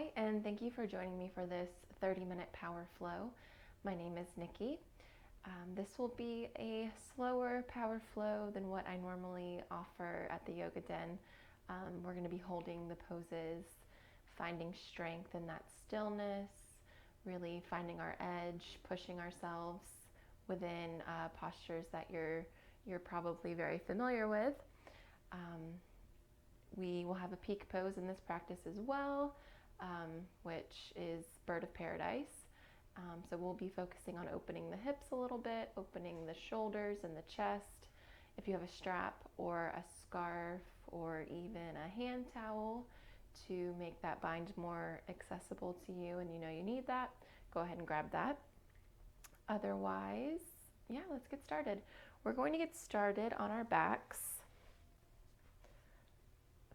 Hi, and thank you for joining me for this 30-minute power flow. My name is Nikki. This will be a slower power flow than what I normally offer at the Yoga Den. We're going to be holding the poses, finding strength in that stillness, really finding our edge, pushing ourselves within postures that you're probably very familiar with. We will have a peak pose in this practice as well, which is Bird of Paradise. So we'll be focusing on opening the hips a little bit, opening the shoulders and the chest. If you have a strap or a scarf or even a hand towel to make that bind more accessible to you and you know you need that, go ahead and grab that. Otherwise, yeah, let's get started. We're going to get started on our backs.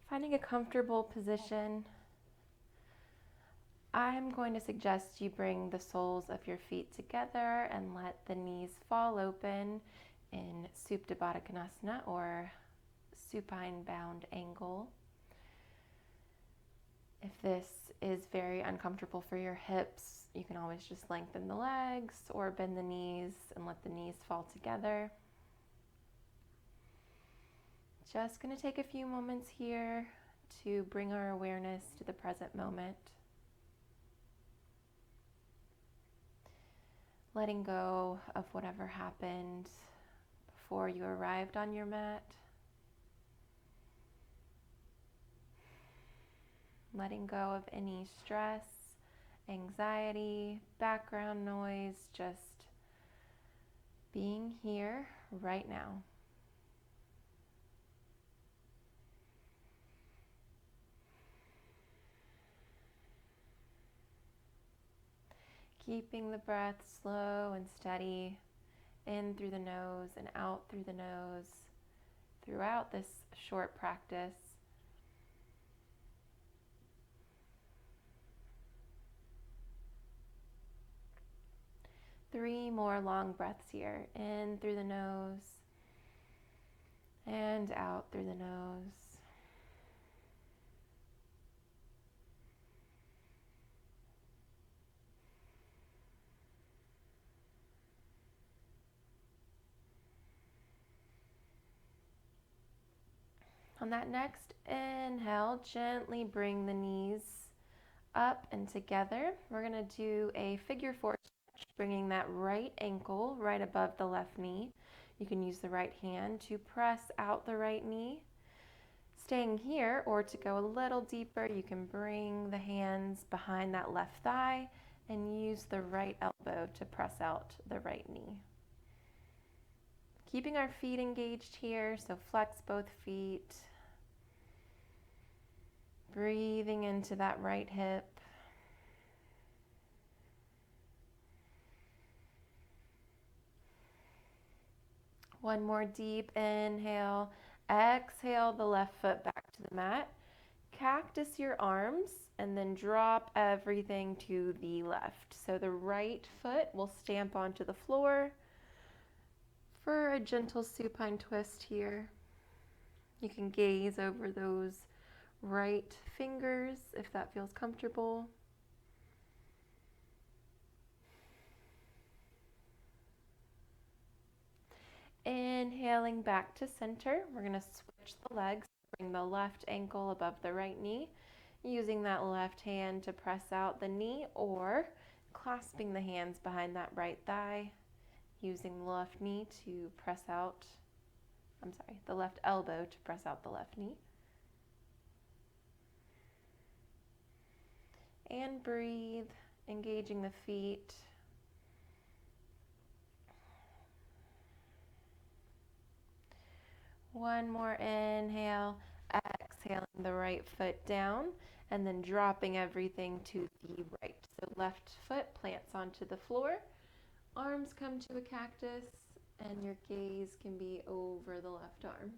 Finding a comfortable position. I'm going to suggest you bring the soles of your feet together and let the knees fall open in Supta Baddha Konasana or supine bound angle. If this is very uncomfortable for your hips, you can always just lengthen the legs or bend the knees and let the knees fall together. Just going to take a few moments here to bring our awareness to the present moment. Letting go of whatever happened before you arrived on your mat. Letting go of any stress, anxiety, background noise, just being here right now. Keeping the breath slow and steady, in through the nose and out through the nose throughout this short practice. Three more long breaths here, in through the nose and out through the nose. On that next inhale, gently bring the knees up and together. We're going to do a figure four stretch, bringing that right ankle right above the left knee. You can use the right hand to press out the right knee. Staying here, or to go a little deeper, you can bring the hands behind that left thigh and use the right elbow to press out the right knee. Keeping our feet engaged here, so flex both feet. Breathing into that right hip. One more deep inhale. Exhale the left foot back to the mat. Cactus your arms and then drop everything to the left. So the right foot will stamp onto the floor for a gentle supine twist here. You can gaze over those right fingers if that feels comfortable. Inhaling back to center, we're going to switch the legs, bring the left ankle above the right knee, using that left hand to press out the knee or clasping the hands behind that right thigh, using the left knee to press out, the left elbow to press out the left knee. And breathe, engaging the feet. One more inhale, exhaling the right foot down and then dropping everything to the right. So left foot plants onto the floor, arms come to a cactus, and your gaze can be over the left arm.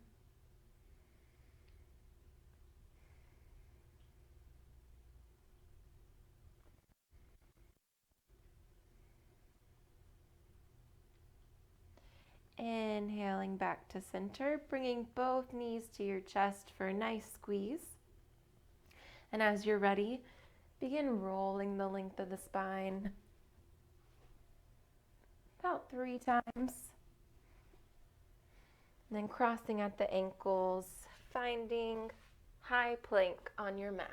Inhaling back to center, bringing both knees to your chest for a nice squeeze. And as you're ready, Begin rolling the length of the spine about 3 times. And then crossing at the ankles, finding high plank on your mat.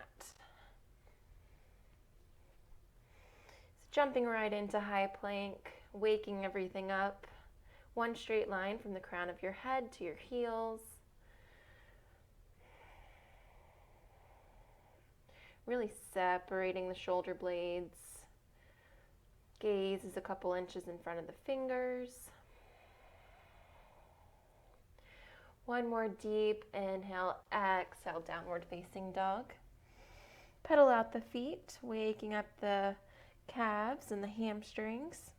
Jumping right into high plank, waking everything up. One straight line from the crown of your head to your heels. Really separating the shoulder blades. Gaze is a couple inches in front of the fingers. One more deep inhale, exhale, downward facing dog. Pedal out the feet, waking up the calves and the hamstrings.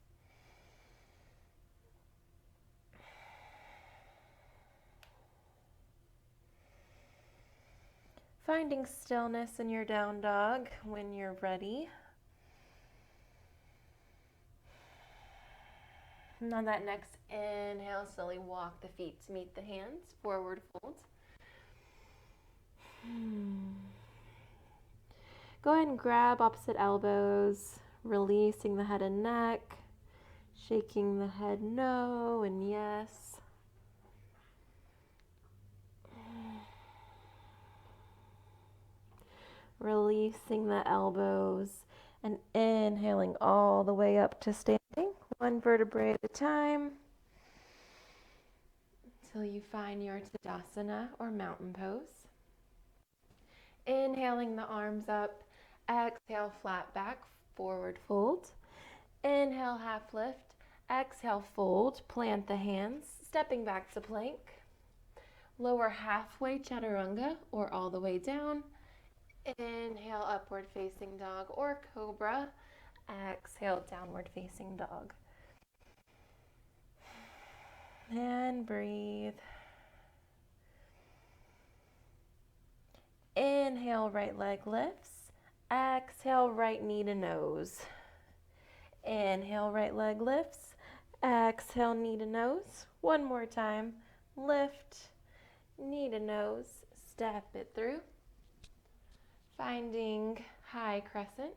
Finding stillness in your down dog when you're ready. And on that next inhale, slowly walk the feet to meet the hands, forward fold. Go ahead and grab opposite elbows, releasing the head and neck, shaking the head no and yes. Releasing the elbows and inhaling all the way up to standing, one vertebrae at a time, until you find your Tadasana or mountain pose. Inhaling the arms up, exhale flat back, forward fold. Inhale half lift, exhale fold, plant the hands, stepping back to plank. Lower halfway chaturanga or all the way down. Inhale, upward facing dog or cobra. Exhale, downward facing dog. And breathe. Inhale, right leg lifts. Exhale, right knee to nose. Inhale, right leg lifts. Exhale, knee to nose. One more time. Lift, knee to nose. Step it through. Finding high crescent.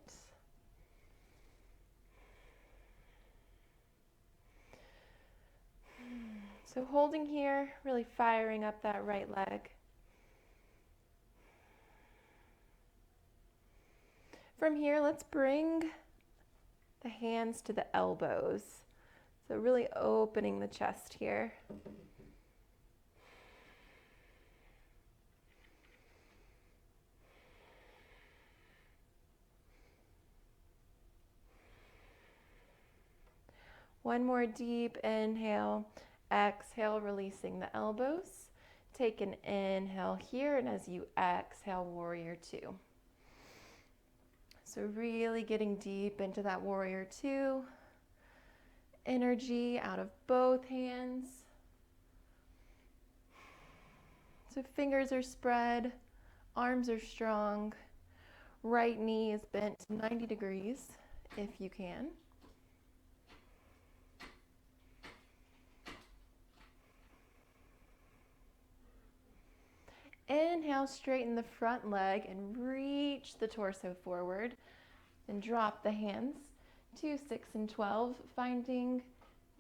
So holding here, really firing up that right leg. From here, let's bring the hands to the elbows. So really opening the chest here. One more deep inhale, exhale, releasing the elbows. Take an inhale here, and as you exhale, warrior two. So really getting deep into that warrior two energy out of both hands. So fingers are spread, arms are strong, right knee is bent 90 degrees if you can. Inhale, straighten the front leg and reach the torso forward. Then drop the hands to 6 and 12, finding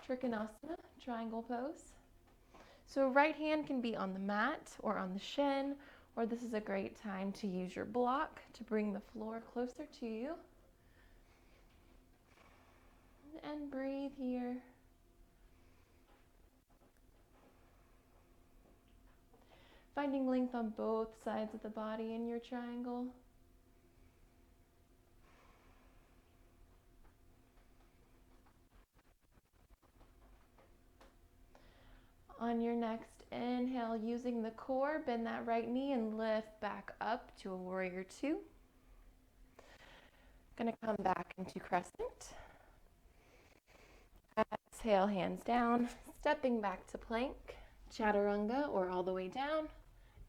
Trikonasana, triangle pose. So right hand can be on the mat or on the shin, or this is a great time to use your block to bring the floor closer to you. And breathe here. Finding length on both sides of the body in your triangle. On your next inhale, using the core, bend that right knee and lift back up to a warrior two. Gonna come back into crescent. Exhale, hands down, stepping back to plank, chaturanga or all the way down.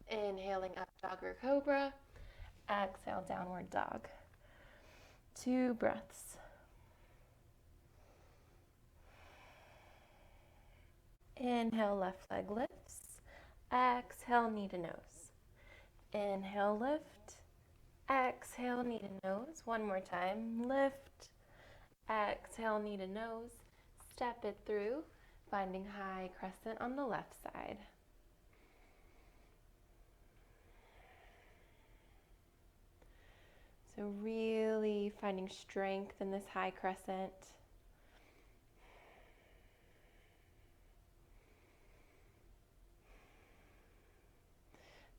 Inhaling up dog or cobra. Exhale, downward dog. 2 breaths. Inhale, left leg lifts. Exhale, knee to nose. Inhale, lift. Exhale, knee to nose. One more time. Lift. Exhale, knee to nose. Step it through, finding high crescent on the left side. So really finding strength in this high crescent.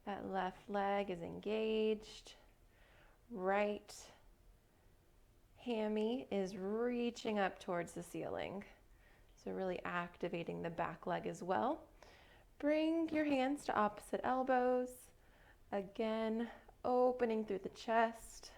That left leg is engaged. Right hammy is reaching up towards the ceiling. So really activating the back leg as well. Bring your hands to opposite elbows. Again, opening through the chest.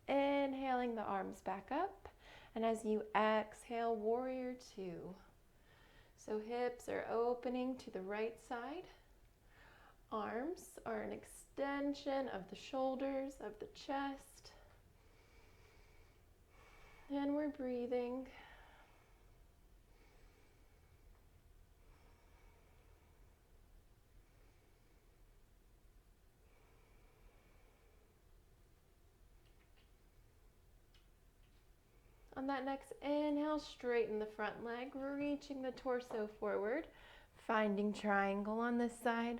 Inhaling the arms back up, and as you exhale, warrior two. So hips are opening to the right side. Arms are an extension of the shoulders, of the chest. And we're breathing. On that next inhale, straighten the front leg, reaching the torso forward, finding triangle on this side.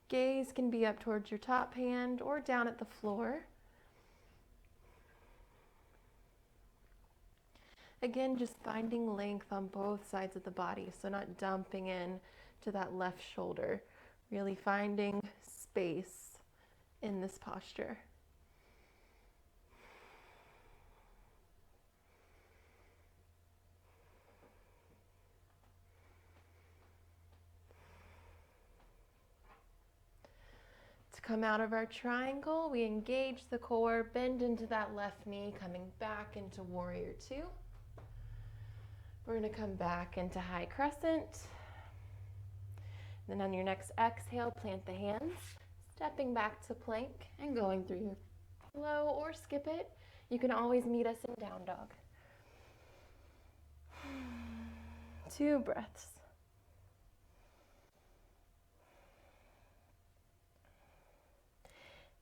Gaze can be up towards your top hand or down at the floor. Again, just finding length on both sides of the body, so not dumping in to that left shoulder. Really finding space in this posture. To come out of our triangle, we engage the core, bend into that left knee, coming back into warrior two. We're going to come back into high crescent. Then on your next exhale, plant the hands, stepping back to plank and going through your flow or skip it. You can always meet us in down dog. 2 breaths.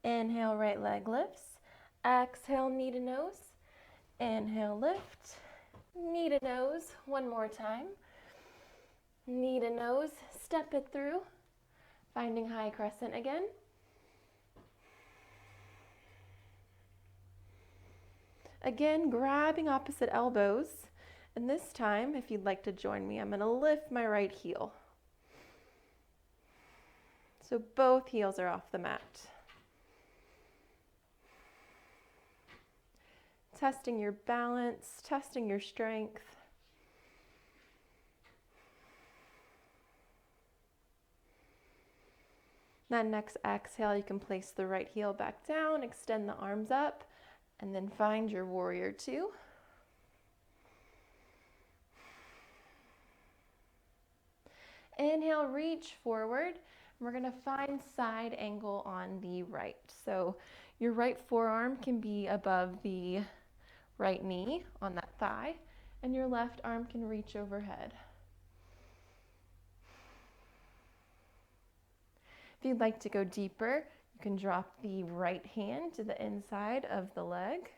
Inhale, right leg lifts. Exhale, knee to nose. Inhale, lift. Knee to nose. One more time. Knee to nose. Step it through. Finding high crescent again. Again, grabbing opposite elbows. And this time, if you'd like to join me, I'm going to lift my right heel. So both heels are off the mat. Testing your balance, testing your strength. Then next exhale, you can place the right heel back down, extend the arms up, and then find your warrior two. Inhale, reach forward. We're going to find side angle on the right. So your right forearm can be above the right knee on that thigh, and your left arm can reach overhead. If you'd like to go deeper, you can drop the right hand to the inside of the leg.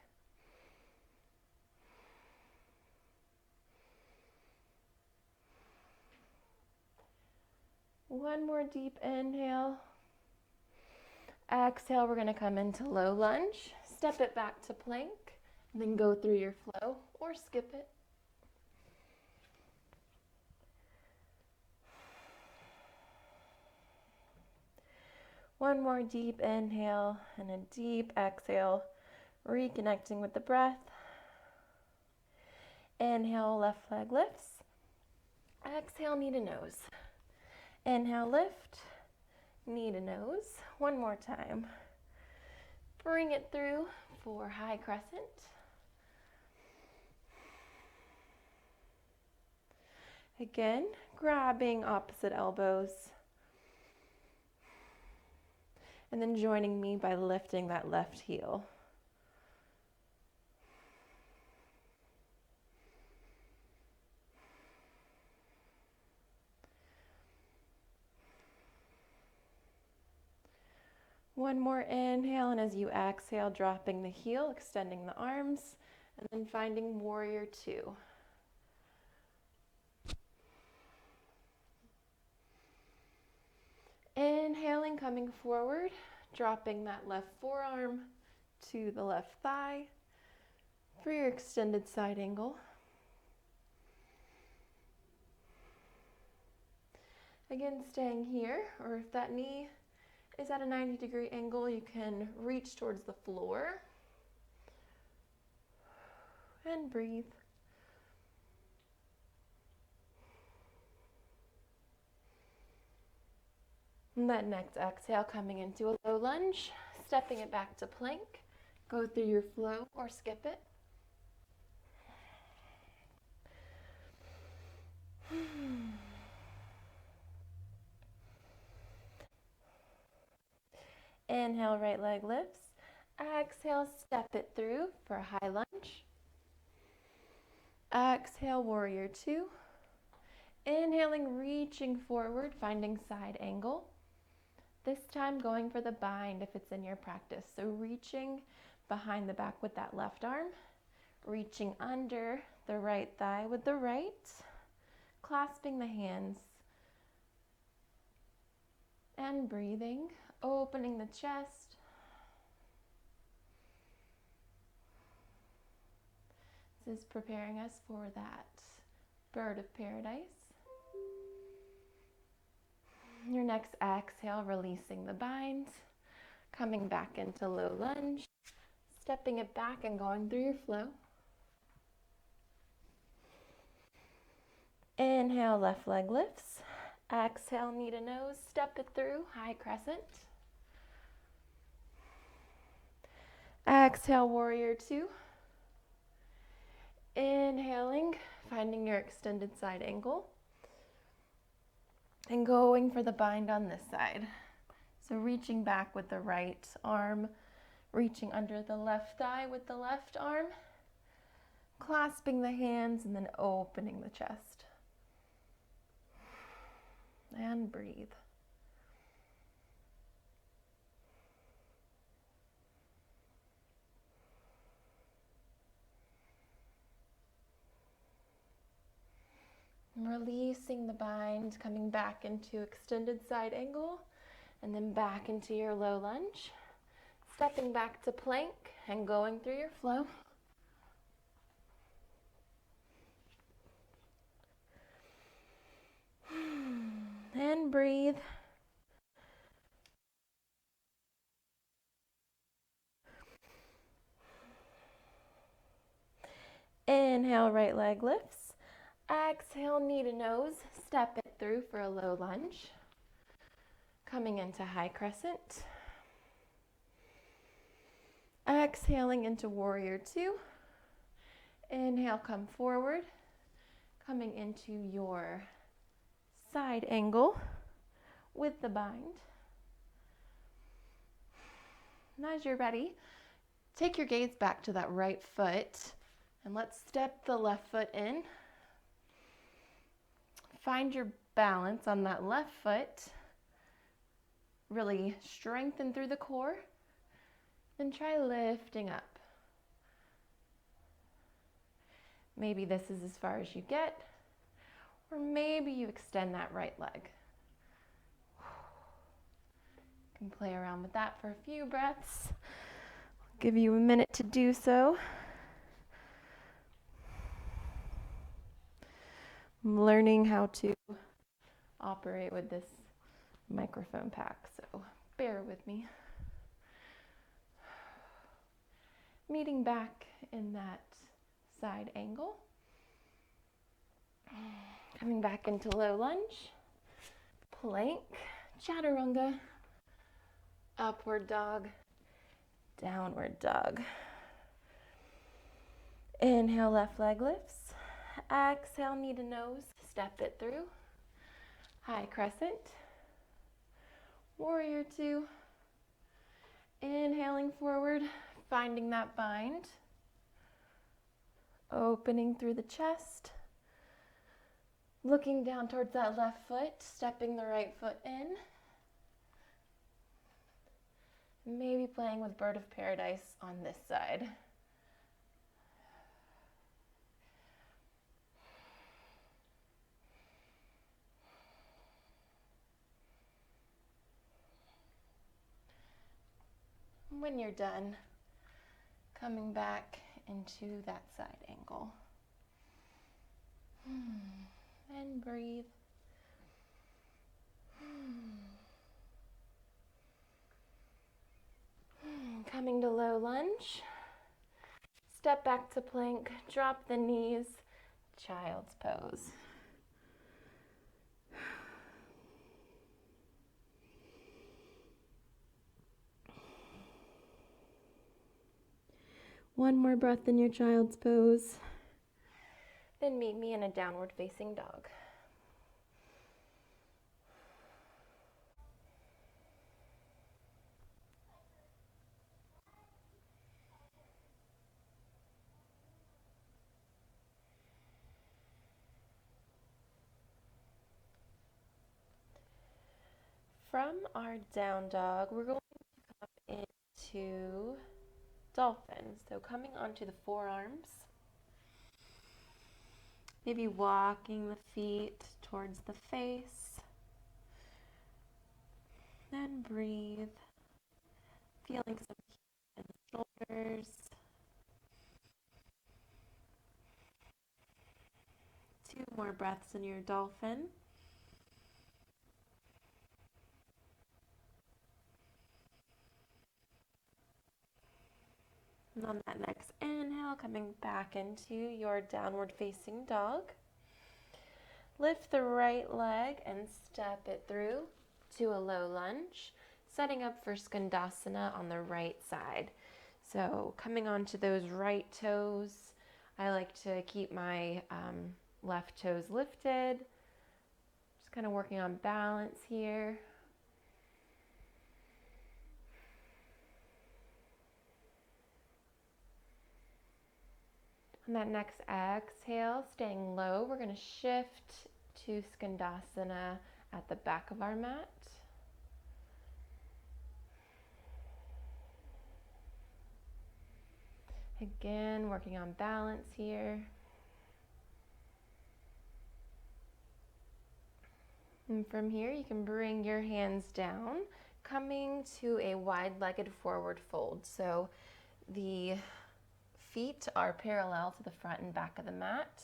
One more deep inhale. Exhale, we're going to come into low lunge. Step it back to plank, and then go through your flow or skip it. One more deep inhale and a deep exhale, reconnecting with the breath. Inhale, left leg lifts. Exhale, knee to nose. Inhale, lift, knee to nose. One more time. Bring it through for high crescent. Again, grabbing opposite elbows. And then joining me by lifting that left heel. One more inhale, and as you exhale, dropping the heel, extending the arms, and then finding warrior two. Inhaling, coming forward, dropping that left forearm to the left thigh for your extended side angle. Again, staying here, or if that knee is at a 90-degree angle, you can reach towards the floor and breathe. And that next exhale, coming into a low lunge, stepping it back to plank. Go through your flow or skip it. Inhale, right leg lifts. Exhale, step it through for a high lunge. Exhale, warrior two. Inhaling, reaching forward, finding side angle. This time going for the bind if it's in your practice. So reaching behind the back with that left arm, reaching under the right thigh with the right, clasping the hands, and breathing, opening the chest. This is preparing us for that bird of paradise. Your next exhale, releasing the bind, coming back into low lunge, stepping it back and going through your flow. Inhale, left leg lifts. Exhale, knee to nose, step it through, high crescent. Exhale, warrior two. Inhaling, finding your extended side angle. And going for the bind on this side. So reaching back with the right arm, reaching under the left thigh with the left arm, clasping the hands, and then opening the chest. And breathe. Releasing the bind, coming back into extended side angle, and then back into your low lunge. Stepping back to plank and going through your flow. And breathe. Inhale, right leg lifts. Exhale, knee to nose, step it through for a low lunge. Coming into high crescent. Exhaling into warrior two. Inhale, come forward. Coming into your side angle with the bind. And as you're ready, take your gaze back to that right foot and let's step the left foot in. Find your balance on that left foot. Really strengthen through the core. Then try lifting up. Maybe this is as far as you get, or maybe you extend that right leg. You can play around with that for a few breaths. I'll give you a minute to do so. I'm learning how to operate with this microphone pack, so bear with me. Meeting back in that side angle. Coming back into low lunge, plank, chaturanga, upward dog, downward dog. Inhale, left leg lifts. Exhale, knee to nose, step it through. High crescent. Warrior two. Inhaling forward, finding that bind. Opening through the chest. Looking down towards that left foot, stepping the right foot in. Maybe playing with Bird of Paradise on this side. When you're done, coming back into that side angle. And breathe. Coming to low lunge. Step back to plank, drop the knees, child's pose. One more breath in your child's pose. Then meet me in a downward facing dog. From our down dog, we're going to come into dolphin. So coming onto the forearms, maybe walking the feet towards the face. Then breathe, feeling some heat in the shoulders. Two more breaths in your dolphin. And on that next inhale, coming back into your downward facing dog. Lift the right leg and step it through to a low lunge, setting up for Skandasana on the right side. So coming onto those right toes, I like to keep my left toes lifted. Just kind of working on balance here. On that next exhale, staying low, we're going to shift to Skandasana at the back of our mat. Again, working on balance here. And from here, you can bring your hands down, coming to a wide-legged forward fold. So the feet are parallel to the front and back of the mat.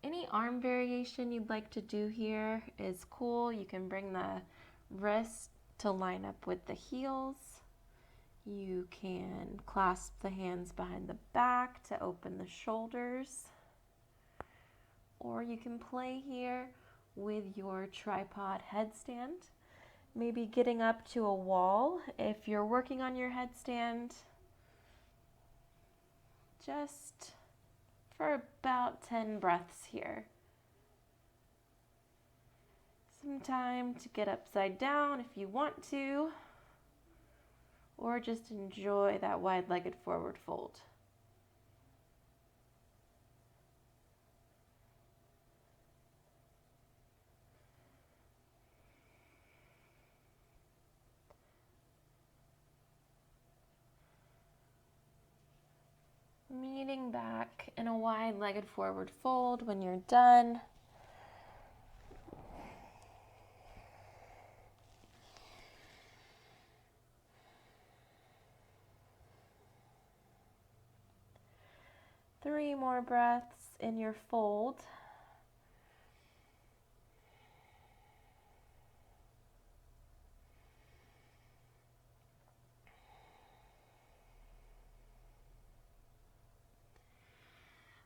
Any arm variation you'd like to do here is cool. You can bring the wrist to line up with the heels. You can clasp the hands behind the back to open the shoulders. Or you can play here with your tripod headstand. Maybe getting up to a wall if you're working on your headstand. Just for about 10 breaths here. Some time to get upside down if you want to, or just enjoy that wide-legged forward fold. Meeting back in a wide-legged forward fold when you're done. Three more breaths in your fold.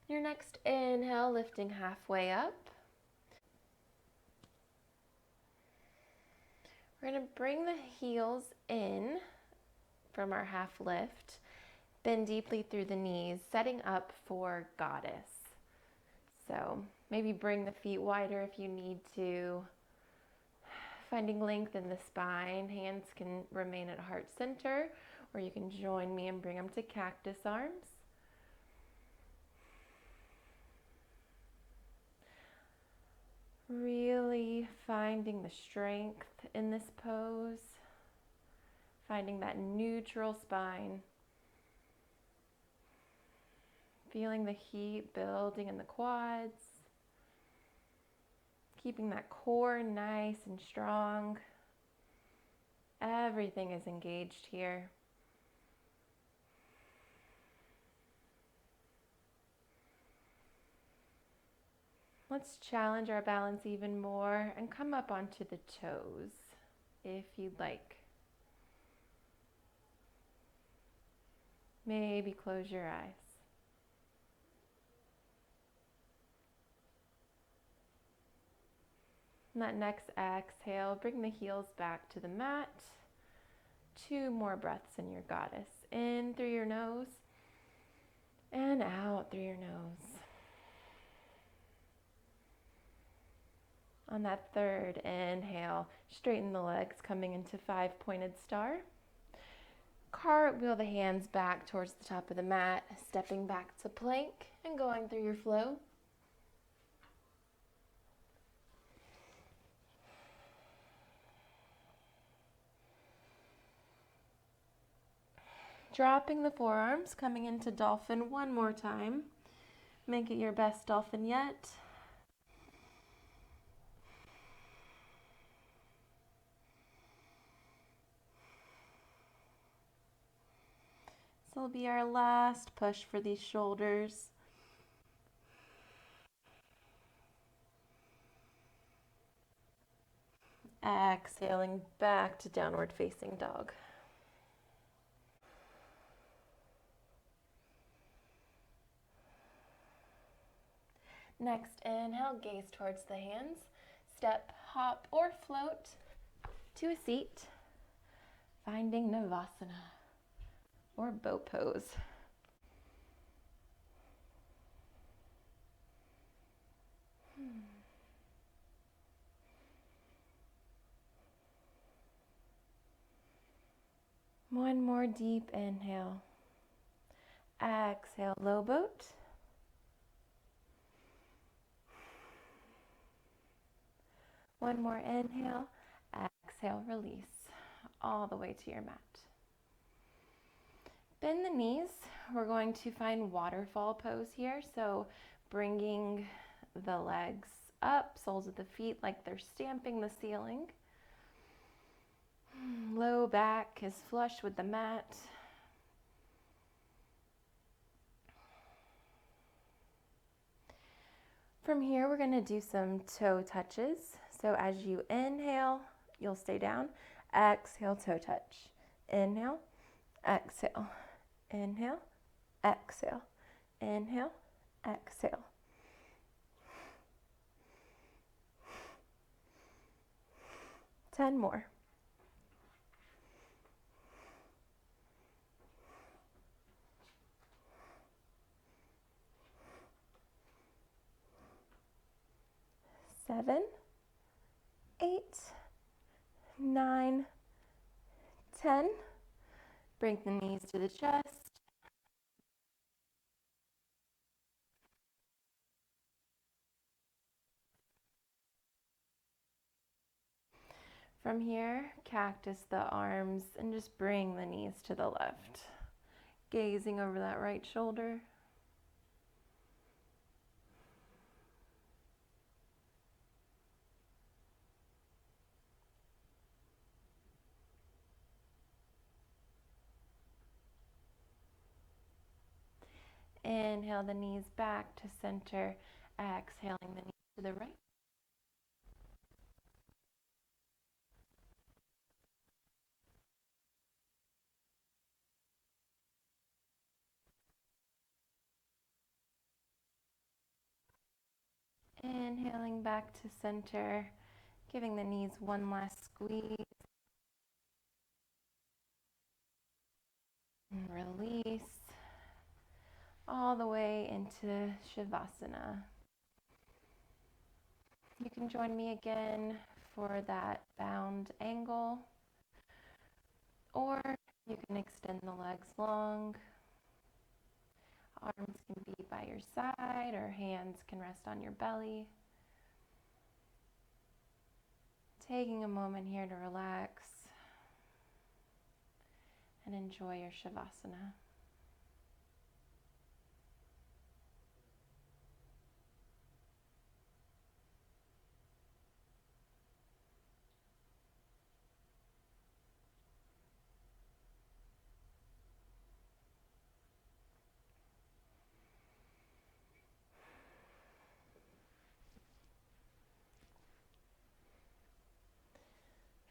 Your next inhale, lifting halfway up. We're going to bring the heels in from our half lift. Bend deeply through the knees, setting up for goddess. So maybe bring the feet wider if you need to. Finding length in the spine, hands can remain at heart center, or you can join me and bring them to cactus arms. Really finding the strength in this pose, finding that neutral spine, feeling the heat building in the quads, keeping that core nice and strong. Everything is engaged here. Let's challenge our balance even more and come up onto the toes if you'd like. Maybe close your eyes. And that next exhale, bring the heels back to the mat. 2 more breaths in your goddess. In through your nose and out through your nose. On that third inhale, straighten the legs, coming into 5-pointed star. Cartwheel the hands back towards the top of the mat, stepping back to plank and going through your flow. Dropping the forearms, coming into dolphin one more time. Make it your best dolphin yet. This will be our last push for these shoulders. Exhaling back to downward facing dog. Next, inhale, gaze towards the hands. Step, hop, or float to a seat. Finding Navasana or boat pose. One more deep inhale. Exhale, low boat. One more inhale. Exhale, release all the way to your mat. Bend the knees. We're going to find waterfall pose here. So bringing the legs up, soles of the feet like they're stamping the ceiling. Low back is flush with the mat. From here, we're going to do some toe touches. So as you inhale, you'll stay down. Exhale, toe touch. Inhale, exhale. Inhale, exhale. Inhale, exhale. Ten more. Seven, 8, 9, 10. Bring the knees to the chest. From here, cactus the arms and just bring the knees to the left. Gazing over that right shoulder. Inhale the knees back to center. Exhaling the knees to the right. Inhaling back to center, giving the knees one last squeeze. And release all the way into Shavasana. You can join me again for that bound angle, or you can extend the legs long. Arms can be by your side or hands can rest on your belly. Taking a moment here to relax and enjoy your Shavasana.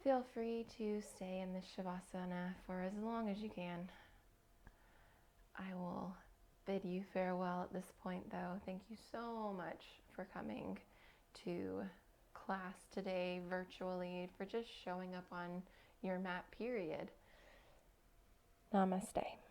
Feel free to stay in this Shavasana for as long as you can. I will bid you farewell at this point, though. Thank you so much for coming to class today virtually, for just showing up on your mat, period. Namaste.